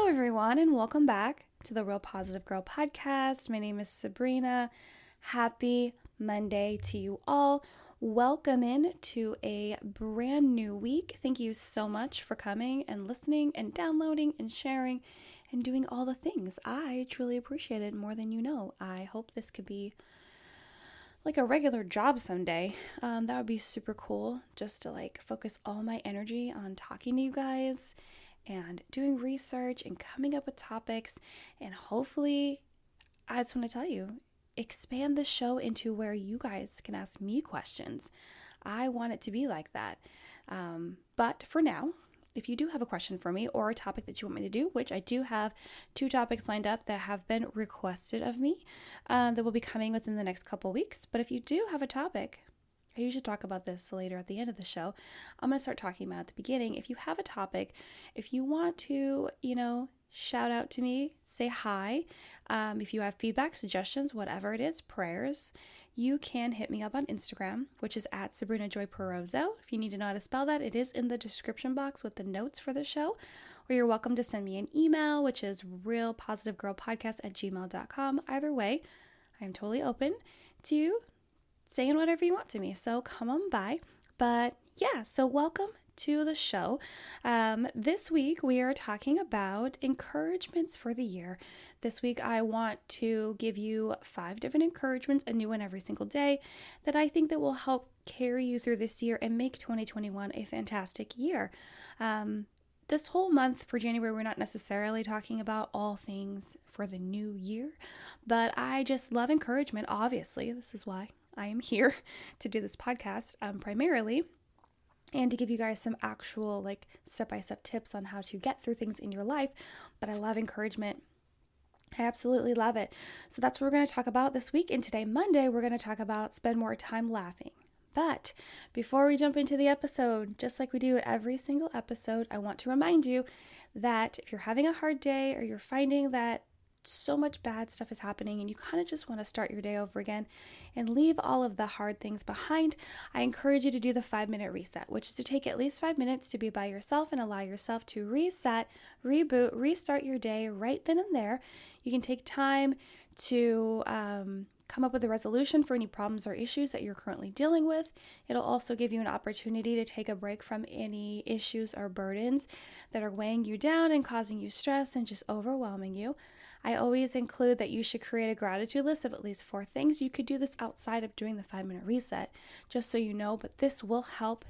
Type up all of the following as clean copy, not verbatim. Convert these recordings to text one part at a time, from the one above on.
Hello, everyone, and welcome back to the Real Positive Girl podcast. My name is Sabrina. Happy Monday to you all. Welcome in to a brand new week. Thank you so much for coming and listening and downloading and sharing and doing all the things. I truly appreciate it more than you know. I hope this could be like a regular job someday. That would be super cool, just to focus all my energy on talking to you guys and doing research and coming up with topics, and hopefully, I just want to tell you, expand the show into where you guys can ask me questions. I want it to be like that. But for now, if you do have a question for me or a topic that you want me to do, which I do have 2 topics lined up that have been requested of me, that will be coming within the next couple weeks. But if you do have a topic, I usually talk about this later at the end of the show. I'm going to start talking about at the beginning. If you have a topic, if you want to, shout out to me, say hi. If you have feedback, suggestions, whatever it is, prayers, you can hit me up on Instagram, which is at Sabrina Joy Perozzo. If you need to know how to spell that, it is in the description box with the notes for the show. Or you're welcome to send me an email, which is realpositivegirlpodcast@gmail.com. Either way, I'm totally open to saying whatever you want to me, so come on by. But yeah, so welcome to the show. This week we are talking about encouragements for the year. This week I want to give you 5 different encouragements, a new one every single day, that I think that will help carry you through this year and make 2021 a fantastic year. This whole month for January, we're not necessarily talking about all things for the new year, but I just love encouragement. Obviously, this is why I am here to do this podcast primarily, and to give you guys some actual step-by-step tips on how to get through things in your life. But I love encouragement. I absolutely love it. So that's what we're going to talk about this week. And today, Monday, we're going to talk about spend more time laughing. But before we jump into the episode, just like we do every single episode, I want to remind you that if you're having a hard day or you're finding that so much bad stuff is happening and you kind of just want to start your day over again and leave all of the hard things behind, I encourage you to do the 5-minute reset, which is to take at least 5 minutes to be by yourself and allow yourself to reset, reboot, restart your day right then and there. You can take time to come up with a resolution for any problems or issues that you're currently dealing with. It'll also give you an opportunity to take a break from any issues or burdens that are weighing you down and causing you stress and just overwhelming you. I always include that you should create a gratitude list of at least 4 things. You could do this outside of doing the 5-minute reset, just so you know, but this will help,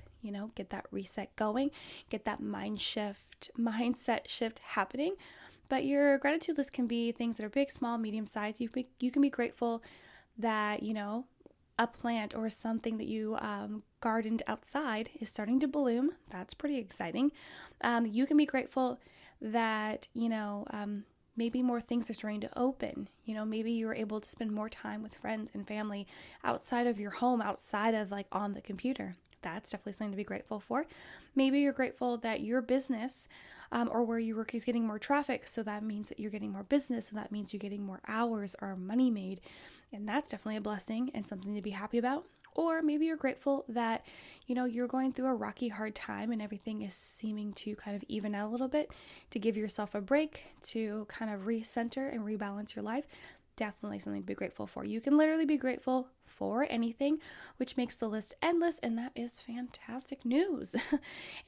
get that reset going, get that mindset shift happening. But your gratitude list can be things that are big, small, medium size. You can be grateful that, a plant or something that you gardened outside is starting to bloom. That's pretty exciting. You can be grateful that, maybe more things are starting to open. Maybe you're able to spend more time with friends and family outside of your home, outside of on the computer. That's definitely something to be grateful for. Maybe you're grateful that your business or where you work is getting more traffic. So that means that you're getting more business, and that means you're getting more hours or money made. And that's definitely a blessing and something to be happy about. Or maybe you're grateful that, you're going through a rocky, hard time and everything is seeming to kind of even out a little bit, to give yourself a break, to kind of recenter and rebalance your life. Definitely something to be grateful for. You can literally be grateful for anything, which makes the list endless, and that is fantastic news.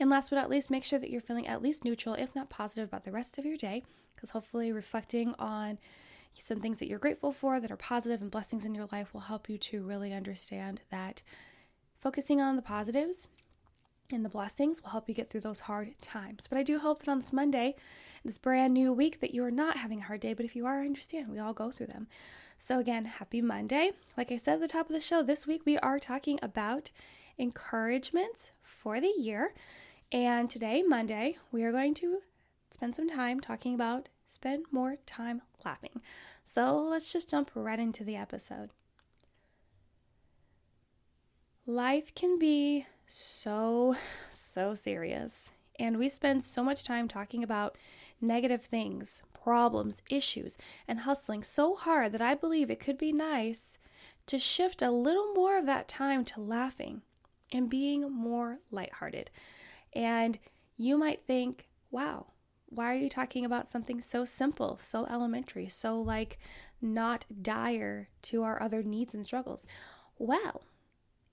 And last but not least, make sure that you're feeling at least neutral, if not positive, about the rest of your day, because hopefully reflecting on some things that you're grateful for that are positive and blessings in your life will help you to really understand that focusing on the positives and the blessings will help you get through those hard times. But I do hope that on this Monday, this brand new week, that you are not having a hard day. But if you are, I understand. We all go through them. So again, happy Monday. Like I said at the top of the show, this week we are talking about encouragements for the year. And today, Monday, we are going to spend some time talking about spend more time laughing. So let's just jump right into the episode. Life can be so serious, and we spend so much time talking about negative things, problems, issues, and hustling so hard that I believe it could be nice to shift a little more of that time to laughing and being more lighthearted. And you might think, wow, why are you talking about something so simple, so elementary, so like not dire to our other needs and struggles? Well,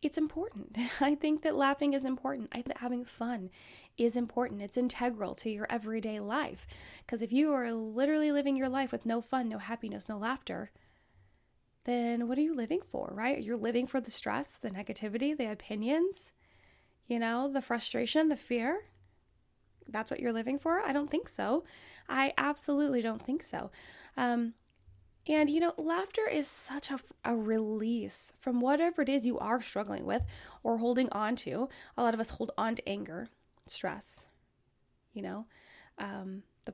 it's important. I think that laughing is important. I think that having fun is important. It's integral to your everyday life. Because if you are literally living your life with no fun, no happiness, no laughter, then what are you living for, right? You're living for the stress, the negativity, the opinions, the frustration, the fear. That's what you're living for? I don't think so. I absolutely don't think so. And laughter is such a release from whatever it is you are struggling with or holding on to. A lot of us hold on to anger, stress, the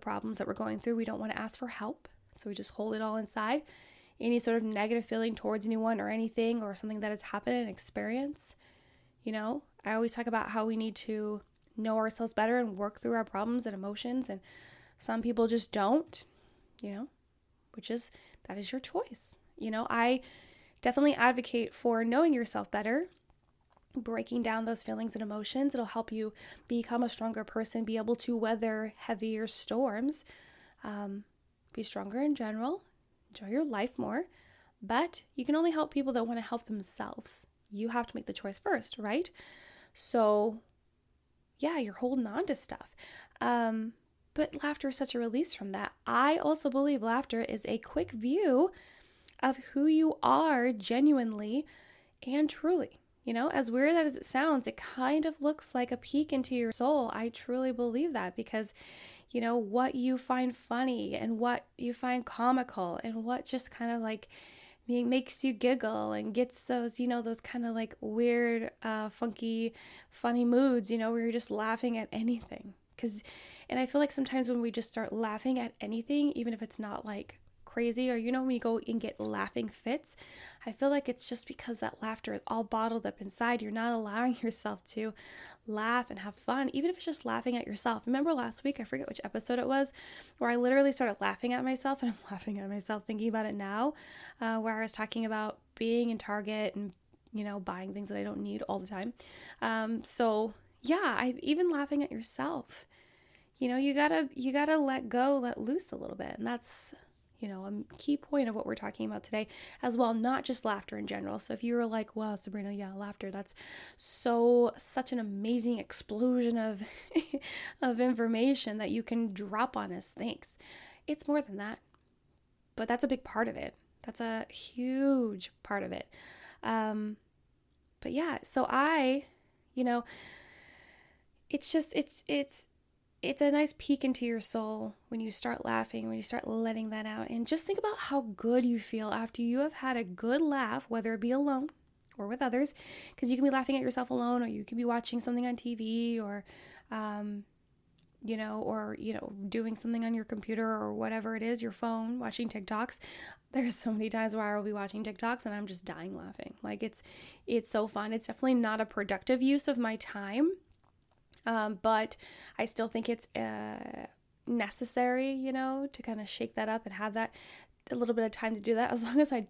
problems that we're going through. We don't want to ask for help, so we just hold it all inside. Any sort of negative feeling towards anyone or anything or something that has happened and experience. I always talk about how we need to know ourselves better and work through our problems and emotions, and some people just don't, that is your choice. I definitely advocate for knowing yourself better, breaking down those feelings and emotions. It'll help you become a stronger person, be able to weather heavier storms, be stronger in general, enjoy your life more. But you can only help people that want to help themselves. You have to make the choice first, right? So yeah, you're holding on to stuff. But laughter is such a release from that. I also believe laughter is a quick view of who you are genuinely and truly. As weird as it sounds, it kind of looks like a peek into your soul. I truly believe that because, what you find funny and what you find comical and what just kind of like makes you giggle and gets those, those kind of like weird, funky, funny moods, where you're just laughing at anything. And I feel like sometimes when we just start laughing at anything, even if it's not like crazy or, when you go and get laughing fits, I feel like it's just because that laughter is all bottled up inside. You're not allowing yourself to laugh and have fun, even if it's just laughing at yourself. Remember last week, I forget which episode it was, where I literally started laughing at myself, and I'm laughing at myself thinking about it now, where I was talking about being in Target and, buying things that I don't need all the time. So yeah, even laughing at yourself, you gotta let go, let loose a little bit. And that's, a key point of what we're talking about today as well, not just laughter in general. So if you were like, wow, Sabrina, yeah, laughter, that's such an amazing explosion of, of information that you can drop on us. Thanks. It's more than that, but that's a big part of it. That's a huge part of it. But yeah, so it's a nice peek into your soul when you start laughing, when you start letting that out. And just think about how good you feel after you have had a good laugh, whether it be alone or with others, because you can be laughing at yourself alone, or you can be watching something on TV or, doing something on your computer or whatever it is, your phone, watching TikToks. There's so many times where I will be watching TikToks and I'm just dying laughing. Like it's so fun. It's definitely not a productive use of my time. But I still think it's necessary, to kind of shake that up and have that a little bit of time to do that, as long as I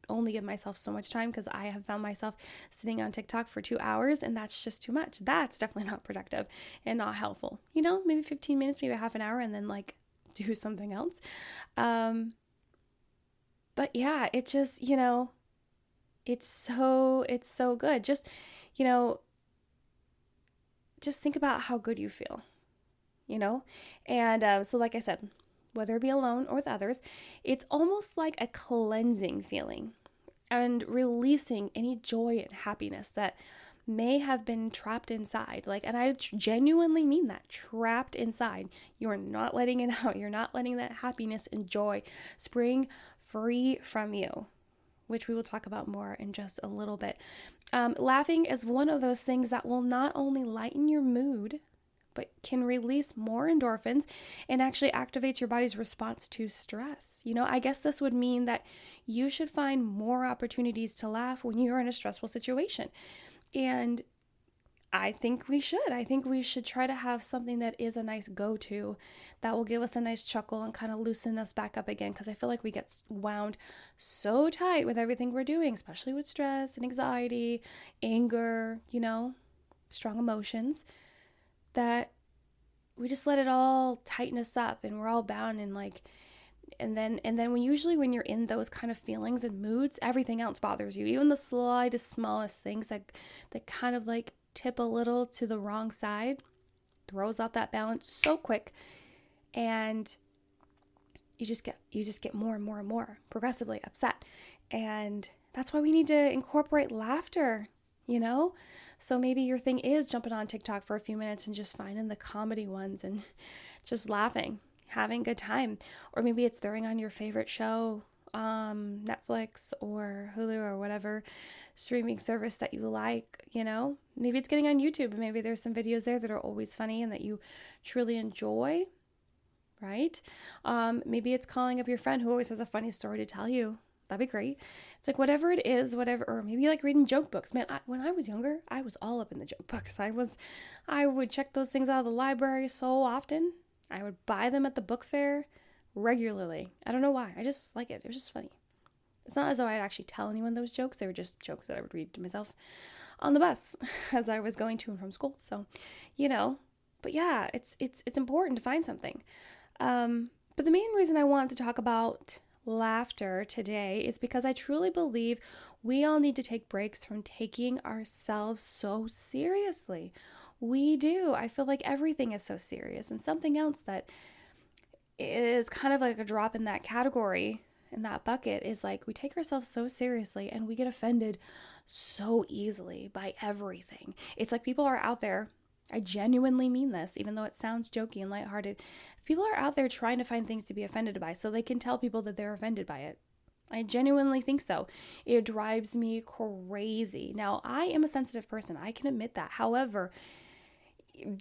only give myself so much time, because I have found myself sitting on TikTok for 2 hours, and that's just too much. That's definitely not productive and not helpful. Maybe 15 minutes, maybe half an hour, and then do something else. But yeah, it just, it's so good. Just think about how good you feel, and so like I said, whether it be alone or with others, it's almost like a cleansing feeling and releasing any joy and happiness that may have been trapped inside. And I genuinely mean that, trapped inside. You are not letting it out. You're not letting that happiness and joy spring free from you, which we will talk about more in just a little bit. Laughing is one of those things that will not only lighten your mood, but can release more endorphins and actually activates your body's response to stress. I guess this would mean that you should find more opportunities to laugh when you're in a stressful situation. And I think we should. I think we should try to have something that is a nice go-to that will give us a nice chuckle and kind of loosen us back up again, because I feel like we get wound so tight with everything we're doing, especially with stress and anxiety, anger, strong emotions, that we just let it all tighten us up, and we're all bound, and then when you're in those kind of feelings and moods, everything else bothers you. Even the slightest, smallest things that kind of like tip a little to the wrong side throws off that balance so quick, and you just get more and more and more progressively upset. And that's why we need to incorporate laughter, So maybe your thing is jumping on TikTok for a few minutes and just finding the comedy ones and just laughing, having a good time. Or maybe it's throwing on your favorite show, Netflix or Hulu or whatever streaming service that you like, Maybe it's getting on YouTube, and maybe there's some videos there that are always funny and that you truly enjoy, right? Maybe it's calling up your friend who always has a funny story to tell you. That'd be great. It's like whatever it is, or maybe like reading joke books. Man, when I was younger, I was all up in the joke books. I would check those things out of the library so often. I would buy them at the book fair regularly. I don't know why. I just like it. It was just funny. It's not as though I'd actually tell anyone those jokes. They were just jokes that I would read to myself on the bus as I was going to and from school. So, but yeah, it's important to find something. But the main reason I want to talk about laughter today is because I truly believe we all need to take breaks from taking ourselves so seriously. We do. I feel like everything is so serious, and something else that is kind of like a drop in that category, in that bucket, is like we take ourselves so seriously and we get offended so easily by everything. It's like people are out there, I genuinely mean this, even though it sounds jokey and lighthearted. People are out there trying to find things to be offended by so they can tell people that they're offended by it. I genuinely think so. It drives me crazy. Now, I am a sensitive person. I can admit that. However,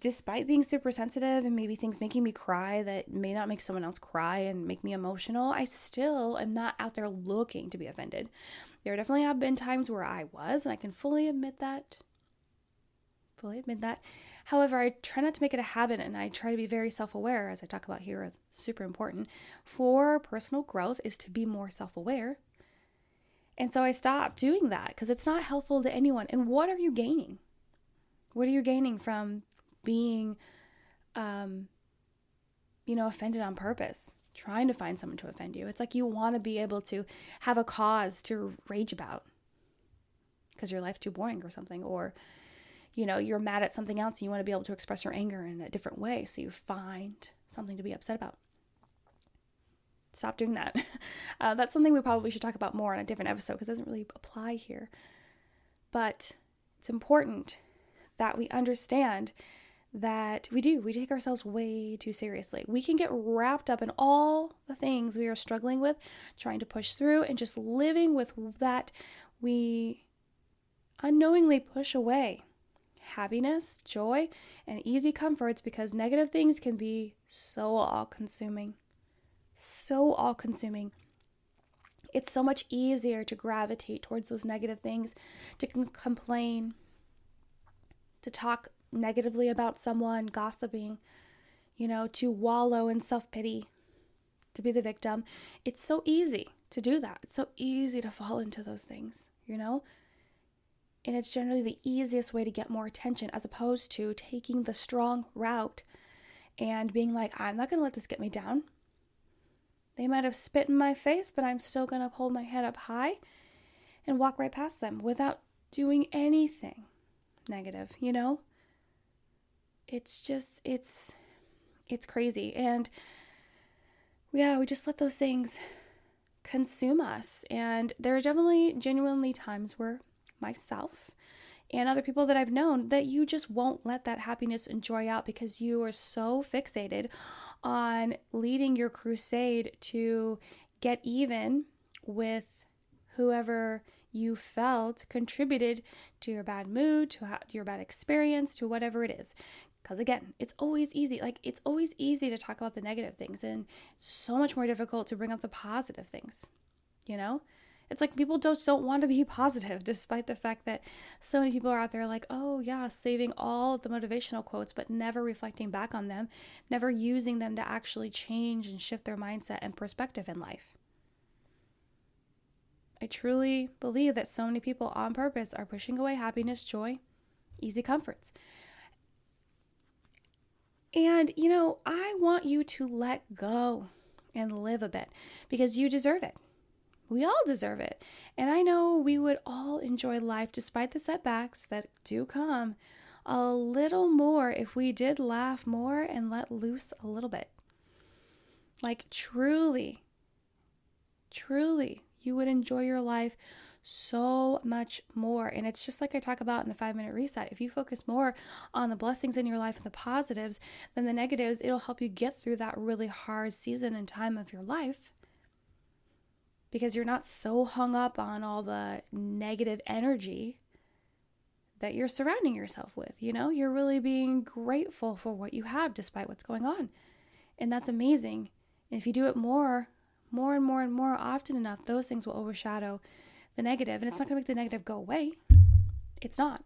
despite being super sensitive and maybe things making me cry that may not make someone else cry and make me emotional, I still am not out there looking to be offended. There definitely have been times where I was, and I can fully admit that. However, I try not to make it a habit, and I try to be very self-aware, as I talk about here as super important for personal growth is to be more self-aware. And so I stopped doing that because it's not helpful to anyone. And what are you gaining? What are you gaining from being, offended on purpose, trying to find someone to offend you? It's like you want to be able to have a cause to rage about because your life's too boring or something, or you're mad at something else and you want to be able to express your anger in a different way. So you find something to be upset about. Stop doing that. That's something we probably should talk about more in a different episode because it doesn't really apply here. But it's important that we understand that we take ourselves way too seriously. We can get wrapped up in all the things we are struggling with, trying to push through, and just living with that we unknowingly push away happiness, joy, and easy comforts because negative things can be so all-consuming. So all-consuming. It's so much easier to gravitate towards those negative things, to complain, to talk negatively about someone, gossiping, to wallow in self-pity, to be the victim. It's so easy to do that. It's so easy to fall into those things, And it's generally the easiest way to get more attention as opposed to taking the strong route and being like, I'm not going to let this get me down. They might have spit in my face, but I'm still going to hold my head up high and walk right past them without doing anything negative, It's just, it's crazy. And yeah, we just let those things consume us. And there are definitely genuinely times where myself and other people that I've known that you just won't let that happiness and joy out because you are so fixated on leading your crusade to get even with whoever you felt contributed to your bad mood, to your bad experience, to whatever it is. Because again, it's always easy. It's always easy to talk about the negative things and so much more difficult to bring up the positive things, It's like people just don't want to be positive, despite the fact that so many people are out there like, oh yeah, saving all the motivational quotes, but never reflecting back on them, never using them to actually change and shift their mindset and perspective in life. I truly believe that so many people on purpose are pushing away happiness, joy, easy comforts. And, I want you to let go and live a bit because you deserve it. We all deserve it. And I know we would all enjoy life despite the setbacks that do come a little more if we did laugh more and let loose a little bit. Like truly, you would enjoy your life so much more. And it's just like I talk about in the 5-minute reset. If you focus more on the blessings in your life and the positives than the negatives, it'll help you get through that really hard season and time of your life because you're not so hung up on all the negative energy that you're surrounding yourself with. You're really being grateful for what you have despite what's going on. And that's amazing. And if you do it more and more often enough, those things will overshadow the negative. And it's not going to make the negative go away. It's not.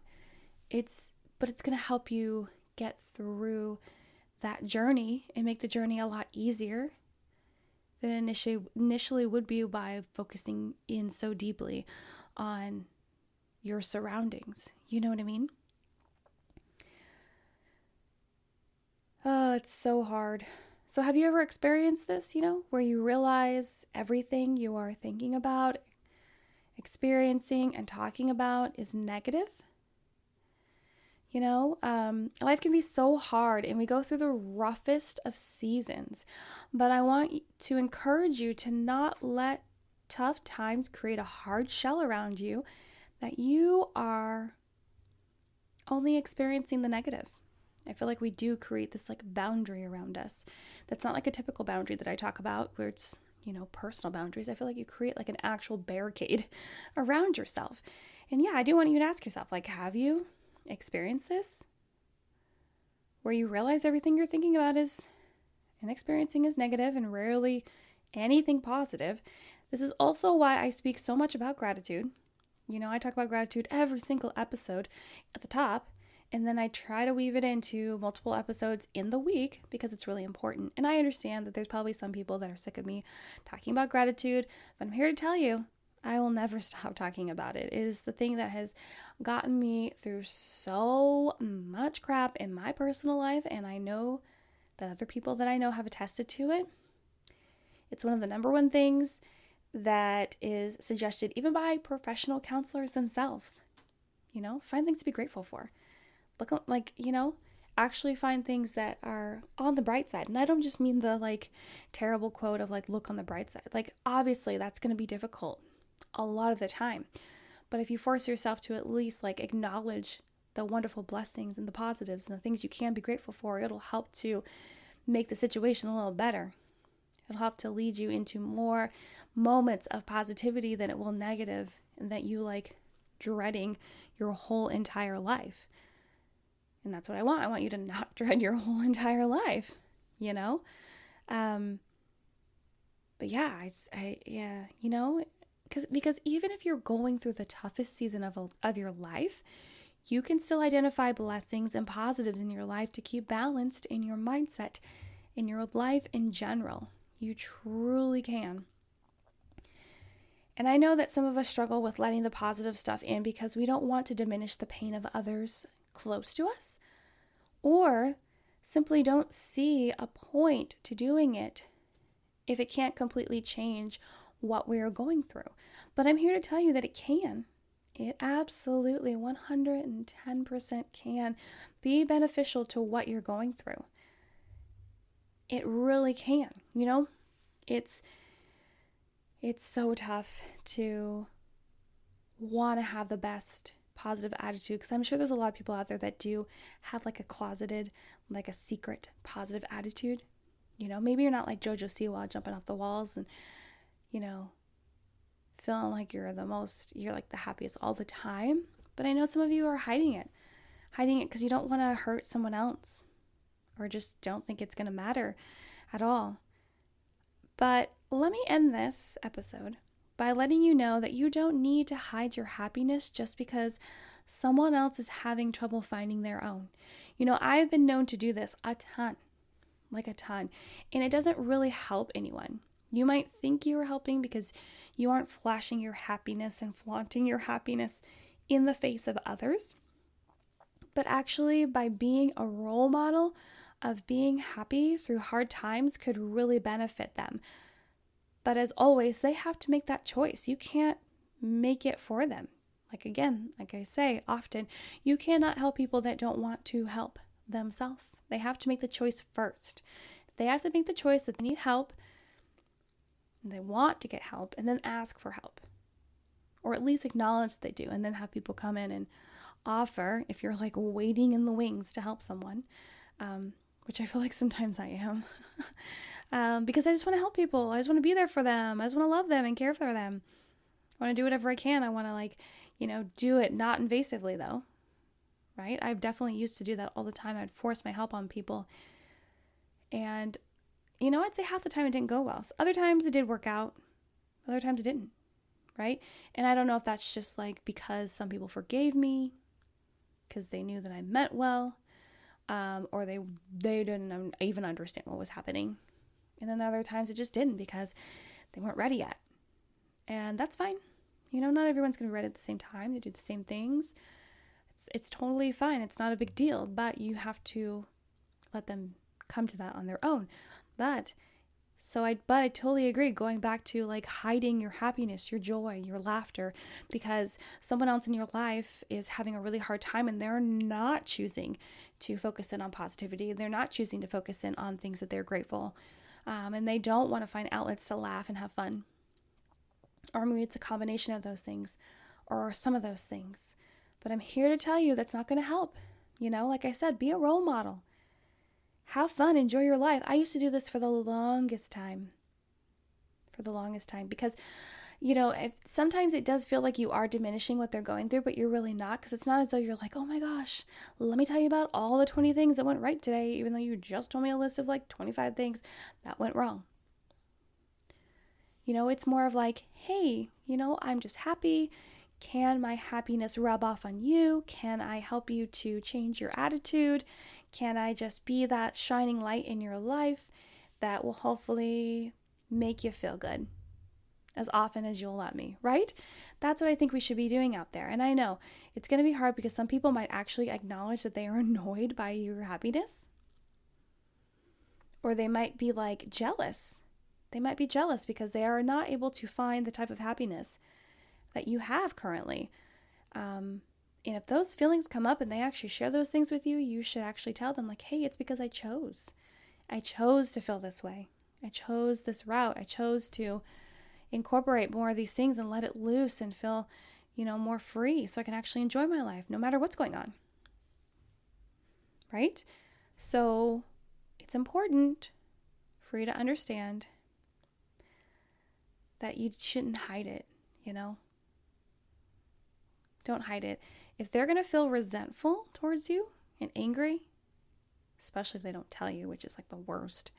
But it's going to help you get through that journey and make the journey a lot easier than initially would be by focusing in so deeply on your surroundings. You know what I mean? Oh, it's so hard. So have you ever experienced this, where you realize everything you are thinking about, experiencing, and talking about is negative? Life can be so hard and we go through the roughest of seasons, but I want to encourage you to not let tough times create a hard shell around you that you are only experiencing the negative. I feel like we do create this boundary around us. That's not like a typical boundary that I talk about where it's, personal boundaries. I feel like you create an actual barricade around yourself. And yeah, I do want you to ask yourself, have you experienced this? Where you realize everything you're thinking about and experiencing is negative and rarely anything positive. This is also why I speak so much about gratitude. I talk about gratitude every single episode at the top. And then I try to weave it into multiple episodes in the week because it's really important. And I understand that there's probably some people that are sick of me talking about gratitude, but I'm here to tell you, I will never stop talking about it. It is the thing that has gotten me through so much crap in my personal life, and I know that other people that I know have attested to it. It's one of the number one things that is suggested even by professional counselors themselves. Find things to be grateful for. Look, actually find things that are on the bright side. And I don't just mean the terrible quote of look on the bright side. Obviously that's going to be difficult a lot of the time. But if you force yourself to at least acknowledge the wonderful blessings and the positives and the things you can be grateful for, it'll help to make the situation a little better. It'll help to lead you into more moments of positivity than it will negative and that you dreading your whole entire life. And that's what I want. I want you to not dread your whole entire life, But yeah, because even if you're going through the toughest season of your life, you can still identify blessings and positives in your life to keep balanced in your mindset, in your life in general. You truly can. And I know that some of us struggle with letting the positive stuff in because we don't want to diminish the pain of others close to us, or simply don't see a point to doing it if it can't completely change what we are going through. But I'm here to tell you that it can. It absolutely 110% can be beneficial to what you're going through. It really can. It's so tough to want to have the best positive attitude, because I'm sure there's a lot of people out there that do have a closeted, a secret positive attitude. Maybe you're not like JoJo Siwa jumping off the walls and, feeling like you're the happiest all the time. But I know some of you are hiding it because you don't want to hurt someone else or just don't think it's going to matter at all. But let me end this episode by letting you know that you don't need to hide your happiness just because someone else is having trouble finding their own. I've been known to do this a ton, and it doesn't really help anyone. You might think you are helping because you aren't flashing your happiness and flaunting your happiness in the face of others. But actually, by being a role model of being happy through hard times could really benefit them. But as always, they have to make that choice. You can't make it for them. Like I say often, you cannot help people that don't want to help themselves. They have to make the choice first. They have to make the choice that they need help, and they want to get help, and then ask for help. Or at least acknowledge that they do, and then have people come in and offer, if you're like waiting in the wings to help someone, which I feel like sometimes I am, because I just want to help people. I just want to be there for them. I just want to love them and care for them. I want to do whatever I can. I want to do it not invasively though, right? I've definitely used to do that all the time. I'd force my help on people. And, I'd say half the time it didn't go well. So other times it did work out. Other times it didn't, right? And I don't know if that's just like because some people forgave me because they knew that I meant well, or they didn't even understand what was happening. And then other times it just didn't because they weren't ready yet. And that's fine. Not everyone's going to be ready at the same time. They do the same things. It's totally fine. It's not a big deal, but you have to let them come to that on their own. But I totally agree. Going back to like hiding your happiness, your joy, your laughter, because someone else in your life is having a really hard time and they're not choosing to focus in on positivity. They're not choosing to focus in on things that they're grateful. And they don't want to find outlets to laugh and have fun. Or maybe it's a combination of those things or some of those things. But I'm here to tell you that's not going to help. Like I said, be a role model. Have fun, enjoy your life. I used to do this for the longest time. Because, if sometimes it does feel like you are diminishing what they're going through, but you're really not, because it's not as though you're like, oh my gosh, let me tell you about all the 20 things that went right today, even though you just told me a list of like 25 things that went wrong. It's more of like, hey, I'm just happy. Can my happiness rub off on you? Can I help you to change your attitude? Can I just be that shining light in your life that will hopefully make you feel good as often as you'll let me, right? That's what I think we should be doing out there. And I know it's going to be hard because some people might actually acknowledge that they are annoyed by your happiness. Or they might be like jealous. They might be jealous because they are not able to find the type of happiness that you have currently. And if those feelings come up and they actually share those things with you, you should actually tell them like, hey, it's because I chose. I chose to feel this way. I chose this route. I chose to incorporate more of these things and let it loose and feel, more free so I can actually enjoy my life no matter what's going on. Right? So it's important for you to understand that you shouldn't hide it, Don't hide it. If they're going to feel resentful towards you and angry, especially if they don't tell you, which is like the worst,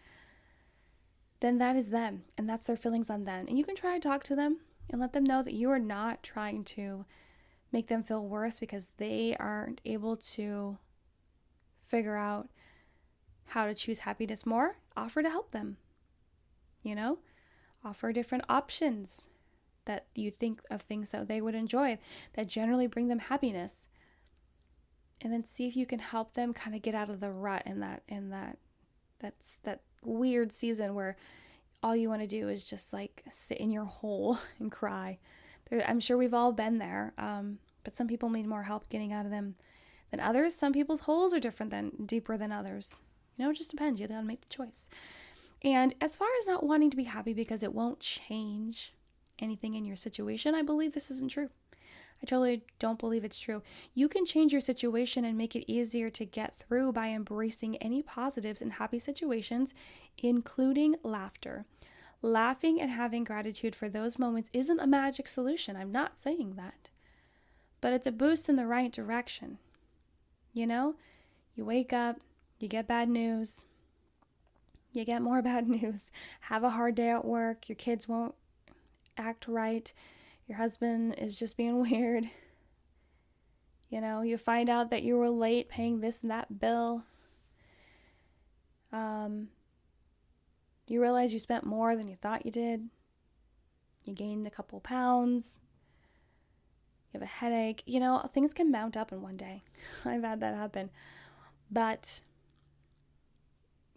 then that is them and that's their feelings on them. And you can try to talk to them and let them know that you are not trying to make them feel worse because they aren't able to figure out how to choose happiness more. Offer to help them, Offer different options that you think of things that they would enjoy that generally bring them happiness. And then see if you can help them kind of get out of the rut in that weird season where all you want to do is just like sit in your hole and cry. I'm sure we've all been there. But some people need more help getting out of them than others. Some people's holes are deeper than others. It just depends. You gotta make the choice. And as far as not wanting to be happy because it won't change anything in your situation, I believe this isn't true. I totally don't believe it's true. You can change your situation and make it easier to get through by embracing any positives in happy situations, including laughter. Laughing and having gratitude for those moments isn't a magic solution. I'm not saying that. But it's a boost in the right direction. You wake up, you get bad news. You get more bad news. Have a hard day at work. Your kids won't act right. Your husband is just being weird. You find out that you were late paying this and that bill. You realize you spent more than you thought you did. You gained a couple pounds. You have a headache. Things can mount up in one day. I've had that happen. But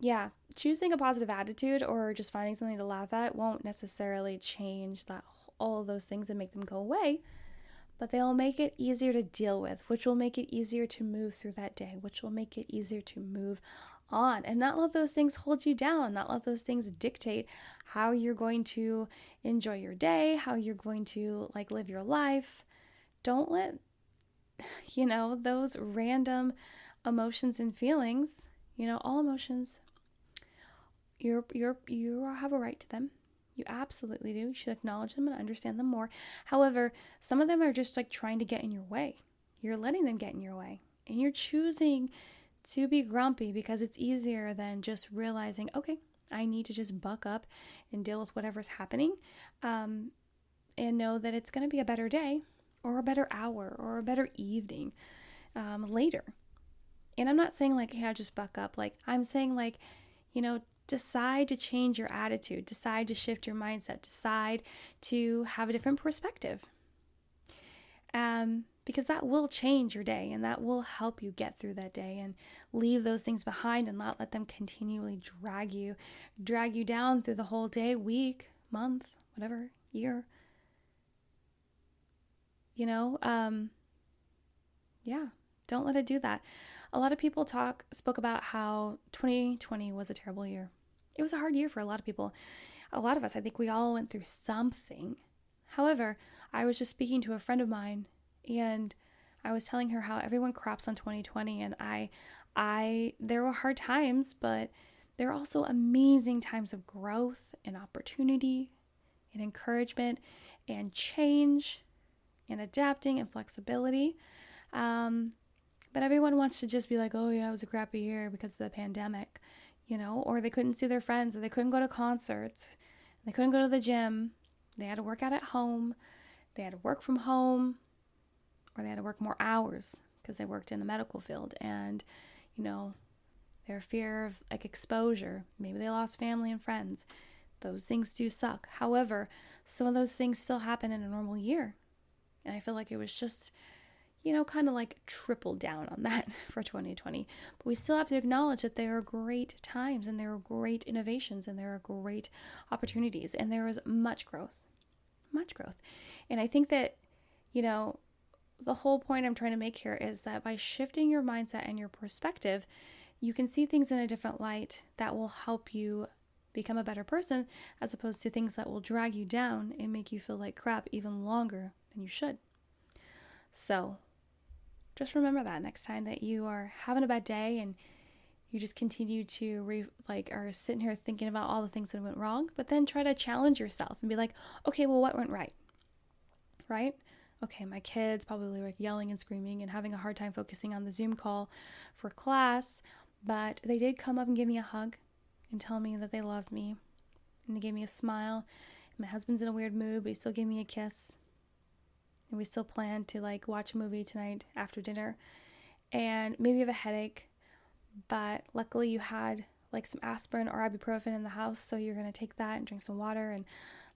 yeah, choosing a positive attitude or just finding something to laugh at won't necessarily change that all of those things and make them go away, but they'll make it easier to deal with, which will make it easier to move through that day, which will make it easier to move on and not let those things hold you down, not let those things dictate how you're going to enjoy your day, how you're going to like live your life. Don't let, those random emotions and feelings, all emotions, you have a right to them. You absolutely do. You should acknowledge them and understand them more. However, some of them are just like trying to get in your way. You're letting them get in your way. And you're choosing to be grumpy because it's easier than just realizing, okay, I need to just buck up and deal with whatever's happening, and know that it's going to be a better day or a better hour or a better evening later. And I'm not saying like, yeah, just buck up. Like I'm saying like, decide to change your attitude, decide to shift your mindset, decide to have a different perspective. Because that will change your day and that will help you get through that day and leave those things behind and not let them continually drag you down through the whole day, week, month, whatever, year. Yeah, don't let it do that. A lot of people spoke about how 2020 was a terrible year. It was a hard year for a lot of people. A lot of us, I think we all went through something. However, I was just speaking to a friend of mine and I was telling her how everyone craps on 2020 and there were hard times, but there are also amazing times of growth and opportunity and encouragement and change and adapting and flexibility. But everyone wants to just be like, oh yeah, it was a crappy year because of the pandemic, or they couldn't see their friends, or they couldn't go to concerts, they couldn't go to the gym, they had to work out at home, they had to work from home, or they had to work more hours because they worked in the medical field, and, their fear of like exposure, maybe they lost family and friends. Those things do suck. However, some of those things still happen in a normal year. And I feel like it was just, kind of like tripled down on that for 2020. But we still have to acknowledge that there are great times and there are great innovations and there are great opportunities and there is much growth. And I think that, the whole point I'm trying to make here is that by shifting your mindset and your perspective, you can see things in a different light that will help you become a better person as opposed to things that will drag you down and make you feel like crap even longer than you should. So just remember that next time that you are having a bad day and you just continue to are sitting here thinking about all the things that went wrong, but then try to challenge yourself and be like, okay, well, what went right? Right? Okay, my kids probably were yelling and screaming and having a hard time focusing on the Zoom call for class, but they did come up and give me a hug and tell me that they loved me. And they gave me a smile. My husband's in a weird mood, but he still gave me a kiss. And we still plan to watch a movie tonight after dinner. And maybe you have a headache, but luckily you had some aspirin or ibuprofen in the house, so you're going to take that and drink some water. And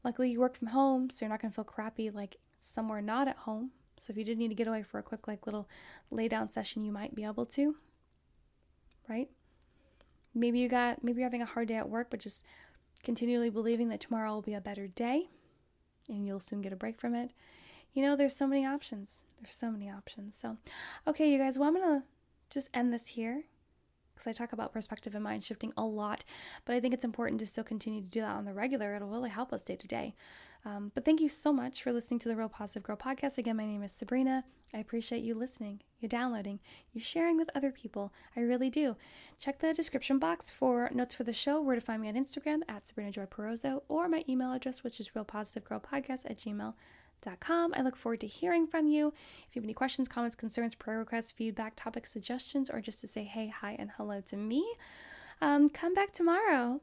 luckily you work from home, so you're not going to feel crappy somewhere not at home. So if you did need to get away for a quick little lay down session, you might be able to, right? Maybe you're having a hard day at work, but just continually believing that tomorrow will be a better day and you'll soon get a break from it. There's so many options. So, okay, you guys, well, I'm going to just end this here because I talk about perspective and mind shifting a lot, but I think it's important to still continue to do that on the regular. It'll really help us day to day. But thank you so much for listening to the Real Positive Girl podcast. Again, my name is Sabrina. I appreciate you listening, you downloading, you sharing with other people. I really do. Check the description box for notes for the show, where to find me on Instagram at Sabrina Joy Perozzo, or my email address, which is realpositivegirlpodcast@gmail.com. I look forward to hearing from you. If you have any questions, comments, concerns, prayer requests, feedback, topic suggestions, or just to say hey, hi, and hello to me, come back tomorrow,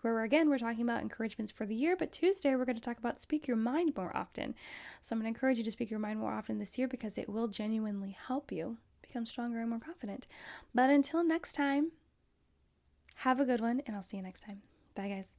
where again, we're talking about encouragements for the year, but Tuesday we're going to talk about speak your mind more often. So I'm going to encourage you to speak your mind more often this year because it will genuinely help you become stronger and more confident. But until next time, have a good one, and I'll see you next time. Bye, guys.